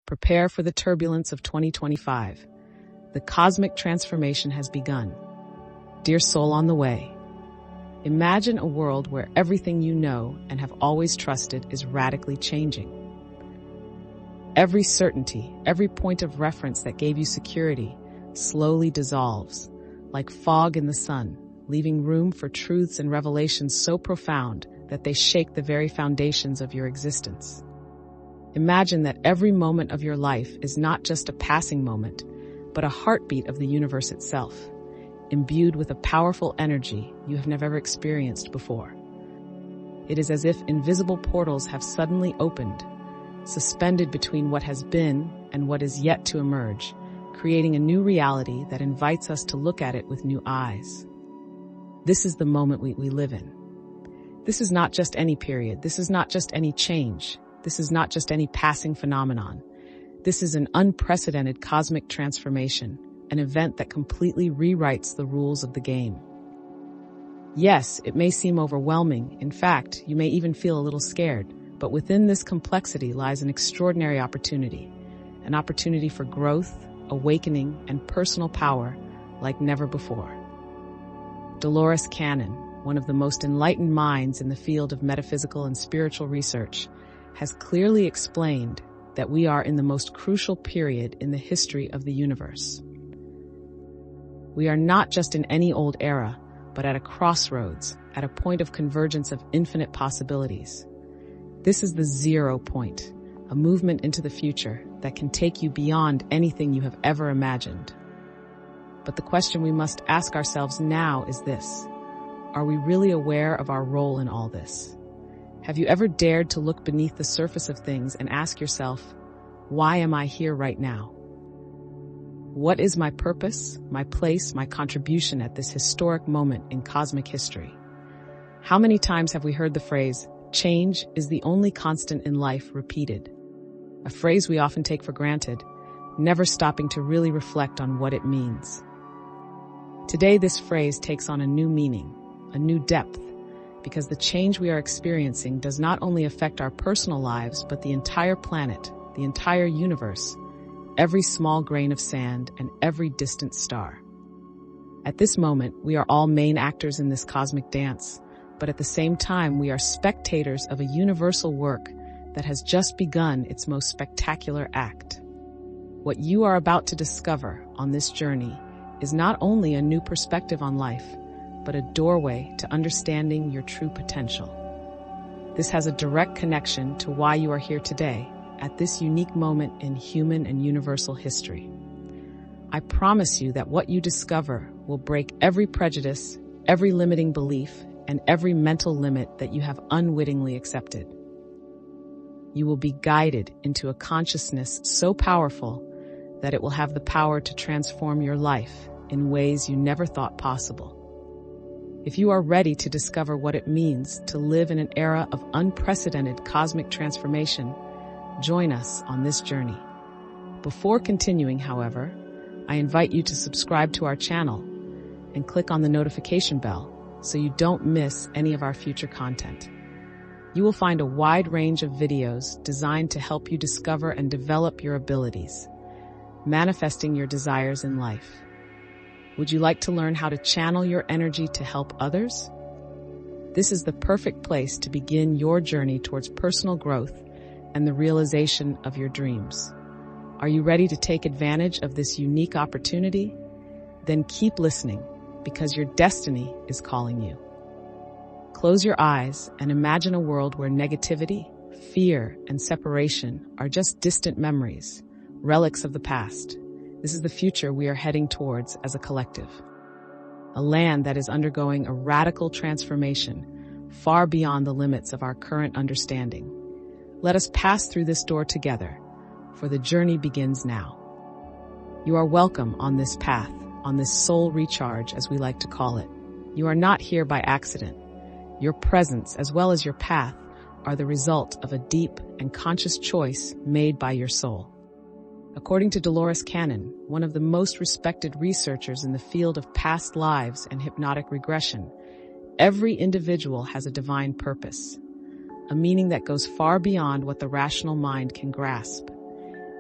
Prepare for the turbulence of 2025. The cosmic transformation has begun. Dear soul on the way, imagine a world where everything you know and have always trusted is radically changing. Every certainty, every point of reference that gave you security slowly dissolves, like fog in the sun, leaving room for truths and revelations so profound that they shake the very foundations of your existence. Imagine that every moment of your life is not just a passing moment, but a heartbeat of the universe itself, imbued with a powerful energy you have never experienced before. It is as if invisible portals have suddenly opened, suspended between what has been and what is yet to emerge, creating a new reality that invites us to look at it with new eyes. This is the moment we live in. This is not just any period. This is not just any change. This is not just any passing phenomenon. This is an unprecedented cosmic transformation, an event that completely rewrites the rules of the game. Yes, it may seem overwhelming. In fact, you may even feel a little scared, but within this complexity lies an extraordinary opportunity, an opportunity for growth, awakening, and personal power like never before. Dolores Cannon, one of the most enlightened minds in the field of metaphysical and spiritual research, has clearly explained that we are in the most crucial period in the history of the universe. We are not just in any old era, but at a crossroads, at a point of convergence of infinite possibilities. This is the 0 point, a movement into the future that can take you beyond anything you have ever imagined. But the question we must ask ourselves now is this: are we really aware of our role in all this? Have you ever dared to look beneath the surface of things and ask yourself, why am I here right now? What is my purpose, my place, my contribution at this historic moment in cosmic history? How many times have we heard the phrase, change is the only constant in life, repeated? A phrase we often take for granted, never stopping to really reflect on what it means. Today, this phrase takes on a new meaning, a new depth, because the change we are experiencing does not only affect our personal lives, but the entire planet, the entire universe, every small grain of sand, and every distant star. At this moment, we are all main actors in this cosmic dance, but at the same time, we are spectators of a universal work that has just begun its most spectacular act. What you are about to discover on this journey is not only a new perspective on life, but a doorway to understanding your true potential. This has a direct connection to why you are here today, at this unique moment in human and universal history. I promise you that what you discover will break every prejudice, every limiting belief, and every mental limit that you have unwittingly accepted. You will be guided into a consciousness so powerful that it will have the power to transform your life in ways you never thought possible. If you are ready to discover what it means to live in an era of unprecedented cosmic transformation, join us on this journey. Before continuing, however, I invite you to subscribe to our channel and click on the notification bell so you don't miss any of our future content. You will find a wide range of videos designed to help you discover and develop your abilities, manifesting your desires in life. Would you like to learn how to channel your energy to help others? This is the perfect place to begin your journey towards personal growth and the realization of your dreams. Are you ready to take advantage of this unique opportunity? Then keep listening, because your destiny is calling you. Close your eyes and imagine a world where negativity, fear, and separation are just distant memories, relics of the past. This is the future we are heading towards as a collective. A land that is undergoing a radical transformation far beyond the limits of our current understanding. Let us pass through this door together, for the journey begins now. You are welcome on this path, on this soul recharge, as we like to call it. You are not here by accident. Your presence, as well as your path, are the result of a deep and conscious choice made by your soul. According to Dolores Cannon, one of the most respected researchers in the field of past lives and hypnotic regression, every individual has a divine purpose, a meaning that goes far beyond what the rational mind can grasp.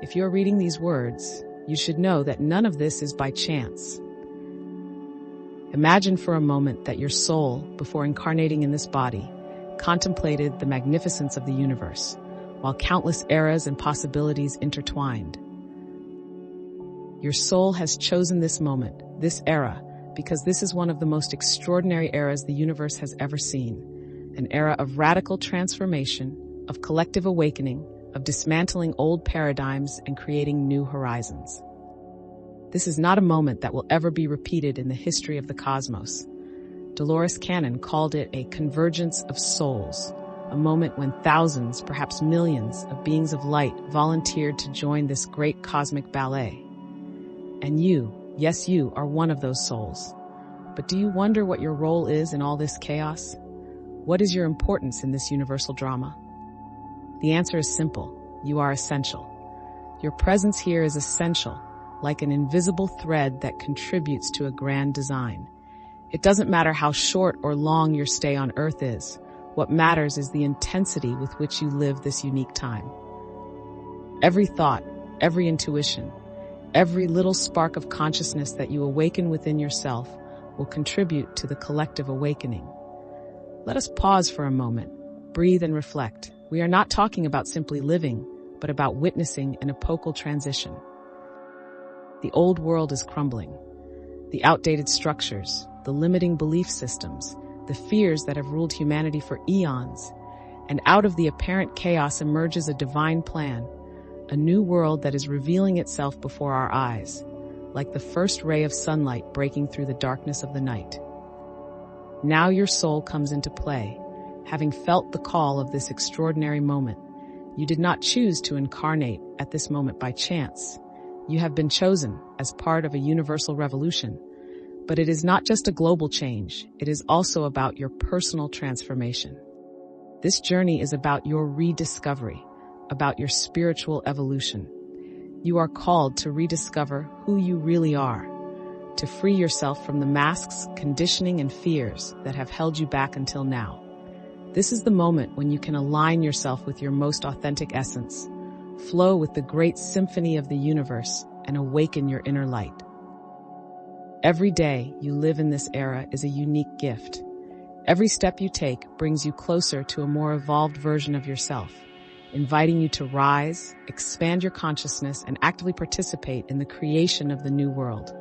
If you're reading these words, you should know that none of this is by chance. Imagine for a moment that your soul, before incarnating in this body, contemplated the magnificence of the universe, while countless eras and possibilities intertwined. Your soul has chosen this moment, this era, because this is one of the most extraordinary eras the universe has ever seen. An era of radical transformation, of collective awakening, of dismantling old paradigms and creating new horizons. This is not a moment that will ever be repeated in the history of the cosmos. Dolores Cannon called it a convergence of souls, a moment when thousands, perhaps millions, of beings of light volunteered to join this great cosmic ballet. And you, yes, you are one of those souls. But do you wonder what your role is in all this chaos? What is your importance in this universal drama? The answer is simple. You are essential. Your presence here is essential, like an invisible thread that contributes to a grand design. It doesn't matter how short or long your stay on Earth is. What matters is the intensity with which you live this unique time. Every thought, every intuition, every little spark of consciousness that you awaken within yourself will contribute to the collective awakening. Let us pause for a moment, breathe and reflect. We are not talking about simply living, but about witnessing an epochal transition. The old world is crumbling. The outdated structures, the limiting belief systems, the fears that have ruled humanity for eons, and out of the apparent chaos emerges a divine plan, a new world that is revealing itself before our eyes, like the first ray of sunlight breaking through the darkness of the night. Now your soul comes into play, having felt the call of this extraordinary moment. You did not choose to incarnate at this moment by chance. You have been chosen as part of a universal revolution. But it is not just a global change, it is also about your personal transformation. This journey is about your rediscovery, about your spiritual evolution. You are called to rediscover who you really are, to free yourself from the masks, conditioning, and fears that have held you back until now. This is the moment when you can align yourself with your most authentic essence, flow with the great symphony of the universe, and awaken your inner light. Every day you live in this era is a unique gift. Every step you take brings you closer to a more evolved version of yourself, inviting you to rise, expand your consciousness, and actively participate in the creation of the new world.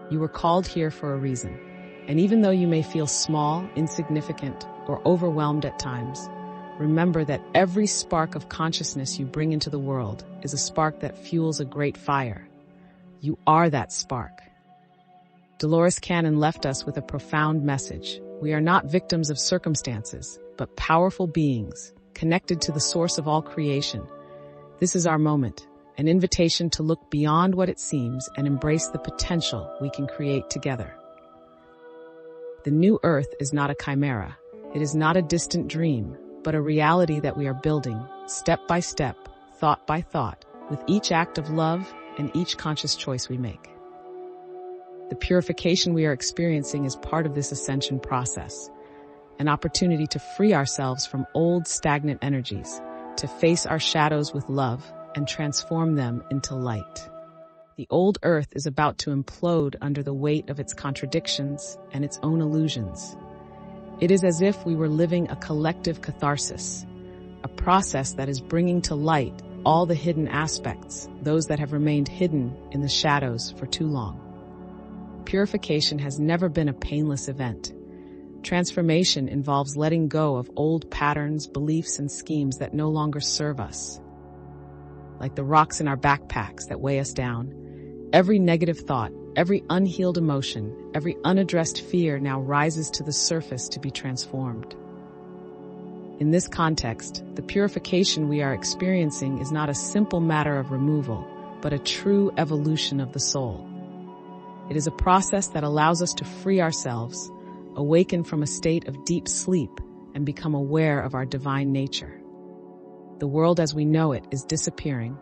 You were called here for a reason, and even though you may feel small, insignificant, or overwhelmed at times, remember that every spark of consciousness you bring into the world is a spark that fuels a great fire. You are that spark. Dolores Cannon left us with a profound message. We are not victims of circumstances, but powerful beings, connected to the source of all creation. This is our moment, an invitation to look beyond what it seems and embrace the potential we can create together. The new Earth is not a chimera. It is not a distant dream, but a reality that we are building, step by step, thought by thought, with each act of love and each conscious choice we make. The purification we are experiencing is part of this ascension process, an opportunity to free ourselves from old stagnant energies, to face our shadows with love and transform them into light. The old Earth is about to implode under the weight of its contradictions and its own illusions. It is as if we were living a collective catharsis, a process that is bringing to light all the hidden aspects, those that have remained hidden in the shadows for too long. Purification has never been a painless event. Transformation involves letting go of old patterns, beliefs, and schemes that no longer serve us. Like the rocks in our backpacks that weigh us down, every negative thought, every unhealed emotion, every unaddressed fear now rises to the surface to be transformed. In this context, the purification we are experiencing is not a simple matter of removal, but a true evolution of the soul. It is a process that allows us to free ourselves, awaken from a state of deep sleep, and become aware of our divine nature. The world as we know it is disappearing,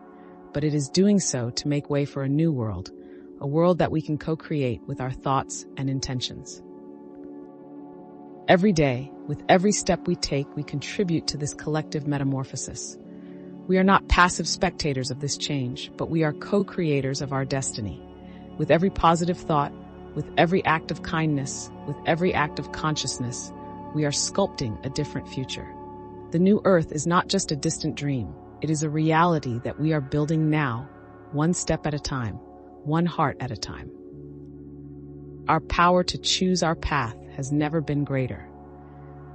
but it is doing so to make way for a new world, a world that we can co-create with our thoughts and intentions. Every day, with every step we take, we contribute to this collective metamorphosis. We are not passive spectators of this change, but we are co-creators of our destiny. With every positive thought, with every act of kindness, with every act of consciousness, we are sculpting a different future. The new Earth is not just a distant dream. It is a reality that we are building now, one step at a time, one heart at a time. Our power to choose our path has never been greater.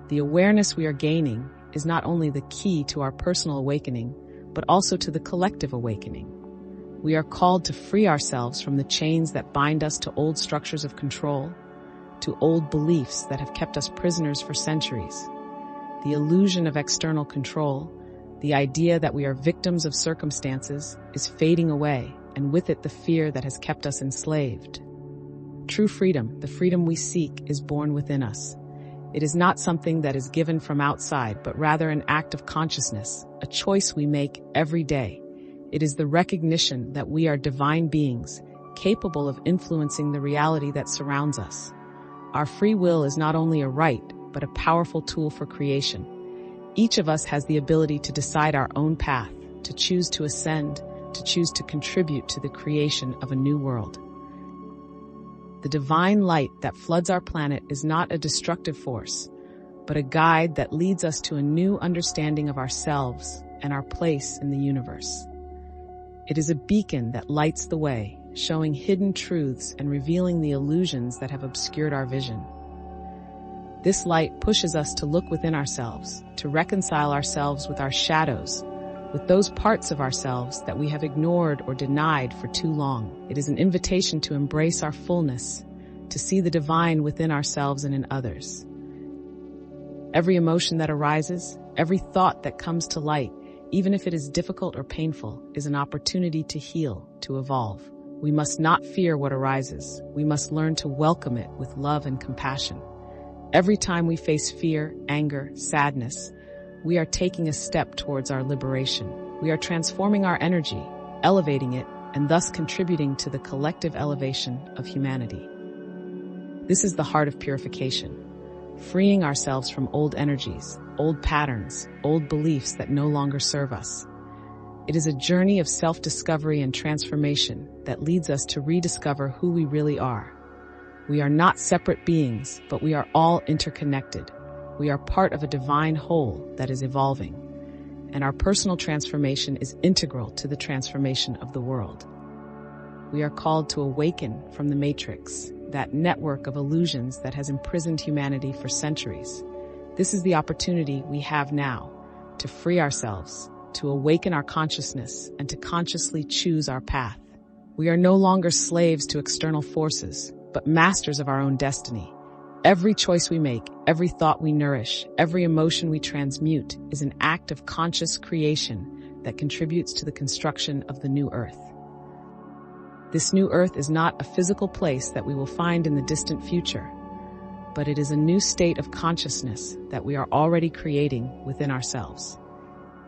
The awareness we are gaining is not only the key to our personal awakening, but also to the collective awakening. We are called to free ourselves from the chains that bind us to old structures of control, to old beliefs that have kept us prisoners for centuries. The illusion of external control, the idea that we are victims of circumstances, is fading away, and with it the fear that has kept us enslaved. True freedom, the freedom we seek, is born within us. It is not something that is given from outside, but rather an act of consciousness, a choice we make every day. It is the recognition that we are divine beings, capable of influencing the reality that surrounds us. Our free will is not only a right, but a powerful tool for creation. Each of us has the ability to decide our own path, to choose to ascend, to choose to contribute to the creation of a new world. The divine light that floods our planet is not a destructive force, but a guide that leads us to a new understanding of ourselves and our place in the universe. It is a beacon that lights the way, showing hidden truths and revealing the illusions that have obscured our vision. This light pushes us to look within ourselves, to reconcile ourselves with our shadows, with those parts of ourselves that we have ignored or denied for too long. It is an invitation to embrace our fullness, to see the divine within ourselves and in others. Every emotion that arises, every thought that comes to light, even if it is difficult or painful, is an opportunity to heal, to evolve. We must not fear what arises. We must learn to welcome it with love and compassion. Every time we face fear, anger, sadness, we are taking a step towards our liberation. We are transforming our energy, elevating it, and thus contributing to the collective elevation of humanity. This is the heart of purification, freeing ourselves from old energies, old patterns, old beliefs that no longer serve us. It is a journey of self-discovery and transformation that leads us to rediscover who we really are. We are not separate beings, but we are all interconnected. We are part of a divine whole that is evolving, and our personal transformation is integral to the transformation of the world. We are called to awaken from the matrix, that network of illusions that has imprisoned humanity for centuries. This is the opportunity we have now to free ourselves, to awaken our consciousness, and to consciously choose our path. We are no longer slaves to external forces, but masters of our own destiny. Every choice we make, every thought we nourish, every emotion we transmute is an act of conscious creation that contributes to the construction of the new Earth. This new Earth is not a physical place that we will find in the distant future, but it is a new state of consciousness that we are already creating within ourselves.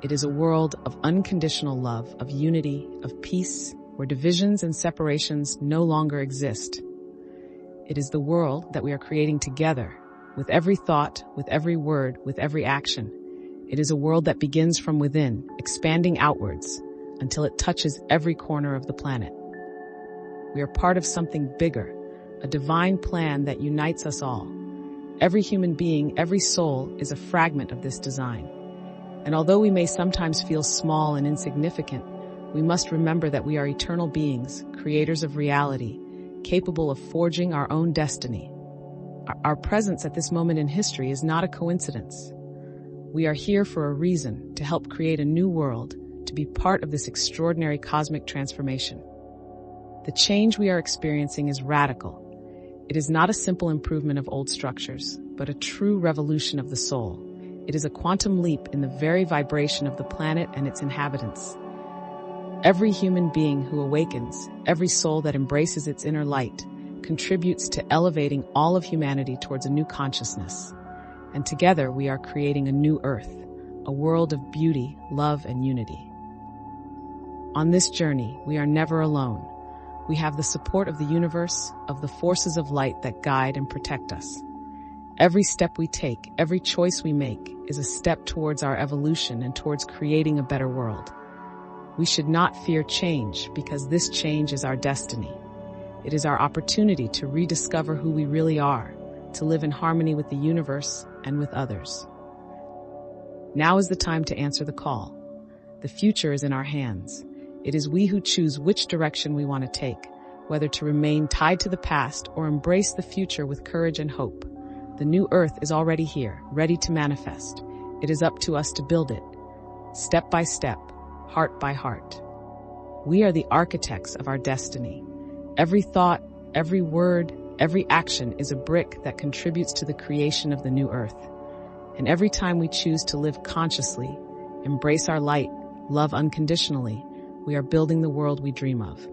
It is a world of unconditional love, of unity, of peace, where divisions and separations no longer exist. It is the world that we are creating together, with every thought, with every word, with every action. It is a world that begins from within, expanding outwards, until it touches every corner of the planet. We are part of something bigger, a divine plan that unites us all. Every human being, every soul is a fragment of this design. And although we may sometimes feel small and insignificant, we must remember that we are eternal beings, creators of reality, capable of forging our own destiny. Our presence at this moment in history is not a coincidence. We are here for a reason, to help create a new world, to be part of this extraordinary cosmic transformation. The change we are experiencing is radical. It is not a simple improvement of old structures, but a true revolution of the soul. It is a quantum leap in the very vibration of the planet and its inhabitants. Every human being who awakens, every soul that embraces its inner light, contributes to elevating all of humanity towards a new consciousness. And together we are creating a new Earth, a world of beauty, love, and unity. On this journey, we are never alone. We have the support of the universe, of the forces of light that guide and protect us. Every step we take, every choice we make, is a step towards our evolution and towards creating a better world. We should not fear change, because this change is our destiny. It is our opportunity to rediscover who we really are, to live in harmony with the universe and with others. Now is the time to answer the call. The future is in our hands. It is we who choose which direction we want to take, whether to remain tied to the past or embrace the future with courage and hope. The new earth is already here, ready to manifest. It is up to us to build it, step by step, heart by heart. We are the architects of our destiny. Every thought, every word, every action is a brick that contributes to the creation of the new earth. And every time we choose to live consciously, embrace our light, love unconditionally, we are building the world we dream of.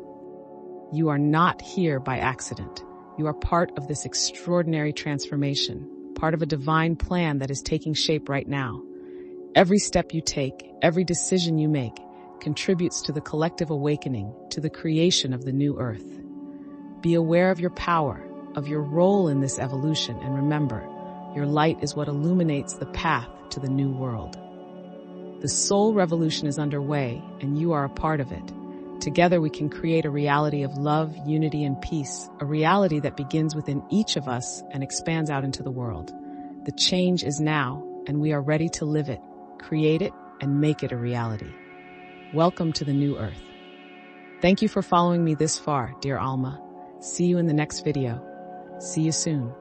You are not here by accident. You are part of this extraordinary transformation, part of a divine plan that is taking shape right now. Every step you take, every decision you make, contributes to the collective awakening, to the creation of the new earth. Be aware of your power, of your role in this evolution, and remember, your light is what illuminates the path to the new world. The soul revolution is underway, and you are a part of it. Together we can create a reality of love, unity, and peace, a reality that begins within each of us and expands out into the world. The change is now, and we are ready to live it, create it, and make it a reality. Welcome to the new earth. Thank you for following me this far, dear Alma. See you in the next video. See you soon.